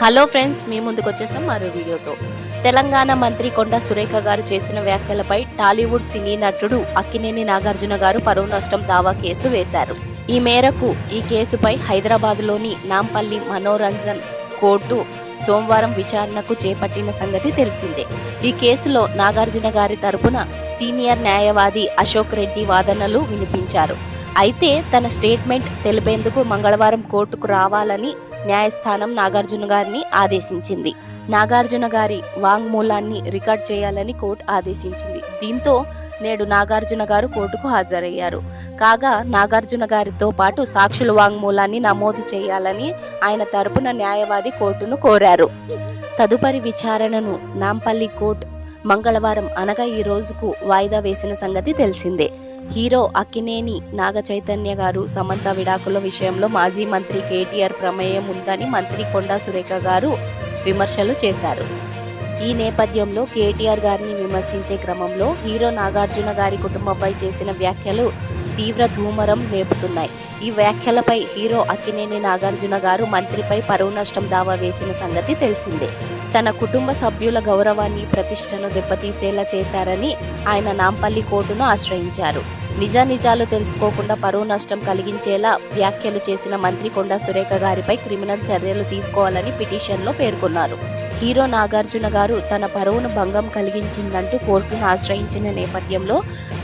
Hello friends, మీ ముందుకు వచ్చేసాం మరో వీడియోతో. తెలంగాణ మంత్రి కొండా సురేఖ గారు చేసిన వ్యాఖ్యలపై టాలీవుడ్ సినీ నటుడు అక్కినేని నాగార్జున గారు పరువు నష్టం దావా కేసు వేశారు. ఈ మేరకు ఈ కేసుపై హైదరాబాద్లోని నాంపల్లి మనోరంజన్ కోర్టు సోమవారం విచారణకు చేపట్టిన సంగతి తెలిసిందే. ఈ కేసులో నాగార్జున గారి తరపున సీనియర్ న్యాయవాది అశోక్ రెడ్డి వాదనలు వినిపించారు. అయితే తన స్టేట్మెంట్ తెలిపేందుకు మంగళవారం కోర్టుకు రావాలని న్యాయస్థానం నాగార్జున గారిని ఆదేశించింది. నాగార్జున గారి వాంగ్మూలాన్ని రికార్డ్ చేయాలని కోర్టు ఆదేశించింది. దీంతో నేడు నాగార్జున గారు కోర్టుకు హాజరయ్యారు. కాగా నాగార్జున గారితో పాటు సాక్షుల వాంగ్మూలాన్ని నమోదు చేయాలని ఆయన తరపున న్యాయవాది కోర్టును కోరారు. తదుపరి విచారణను నాంపల్లి కోర్టు మంగళవారం అనగా ఈ రోజుకు వాయిదా వేసిన సంగతి తెలిసిందే. హీరో అక్కినేని నాగ చైతన్య గారు సమంత విడాకుల విషయంలో మాజీ మంత్రి కేటీఆర్ ప్రమేయం ఉందని మంత్రి కొండా సురేఖ గారు విమర్శలు చేశారు. ఈ నేపథ్యంలో కేటీఆర్ గారిని విమర్శించే క్రమంలో హీరో నాగార్జున గారి కుటుంబంపై చేసిన వ్యాఖ్యలు తీవ్ర ధూమరం రేపుతున్నాయి. ఈ వ్యాఖ్యలపై హీరో అక్కినేని నాగార్జున గారు మంత్రిపై పరువు నష్టం దావా వేసిన సంగతి తెలిసిందే. తన కుటుంబ సభ్యుల గౌరవాన్ని ప్రతిష్టను దెబ్బతీసేలా చేశారని ఆయన నాంపల్లి కోర్టును ఆశ్రయించారు. నిజానిజాలు తెలుసుకోకుండా పరువు నష్టం కలిగించేలా వ్యాఖ్యలు చేసిన మంత్రి కొండా సురేఖ గారిపై క్రిమినల్ చర్యలు తీసుకోవాలని పిటిషన్లో పేర్కొన్నారు. హీరో నాగార్జున గారు తన పరువును భంగం కలిగించిందంటూ కోర్టును ఆశ్రయించిన నేపథ్యంలో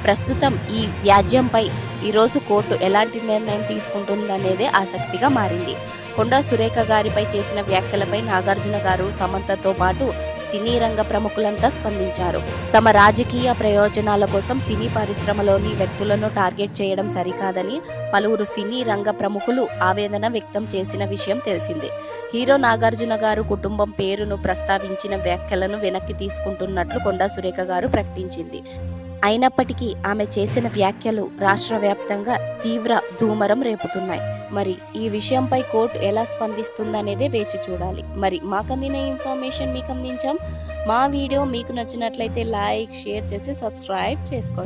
ప్రస్తుతం ఈ వ్యాజ్యంపై ఈరోజు కోర్టు ఎలాంటి నిర్ణయం తీసుకుంటుందనేదే ఆసక్తిగా మారింది. కొండా సురేఖ గారిపై చేసిన వ్యాఖ్యలపై నాగార్జున గారు సమంతతో పాటు సినీ రంగ ప్రముఖులంతా స్పందించారు. తమ రాజకీయ ప్రయోజనాల కోసం సినీ పరిశ్రమలోని వ్యక్తులను టార్గెట్ చేయడం సరికాదని పలువురు సినీ రంగ ప్రముఖులు ఆవేదన వ్యక్తం చేసిన విషయం తెలిసిందే. హీరో నాగార్జున గారు కుటుంబం పేరును ప్రస్తావించిన వ్యాఖ్యలను వెనక్కి తీసుకుంటున్నట్లు కొండా సురేఖ గారు ప్రకటించింది. అయినప్పటికీ ఆమె చేసిన వ్యాఖ్యలు రాష్ట్ర వ్యాప్తంగా తీవ్ర ధూమరం రేపుతున్నాయి. మరి ఈ విషయంపై కోర్టు ఎలా స్పందిస్తుందనేదే వేచి చూడాలి. మరి మాకందిన ఇన్ఫర్మేషన్ మీకు అందించాం. మా వీడియో మీకు నచ్చినట్లయితే లైక్, షేర్ చేసి సబ్స్క్రైబ్ చేసుకోండి.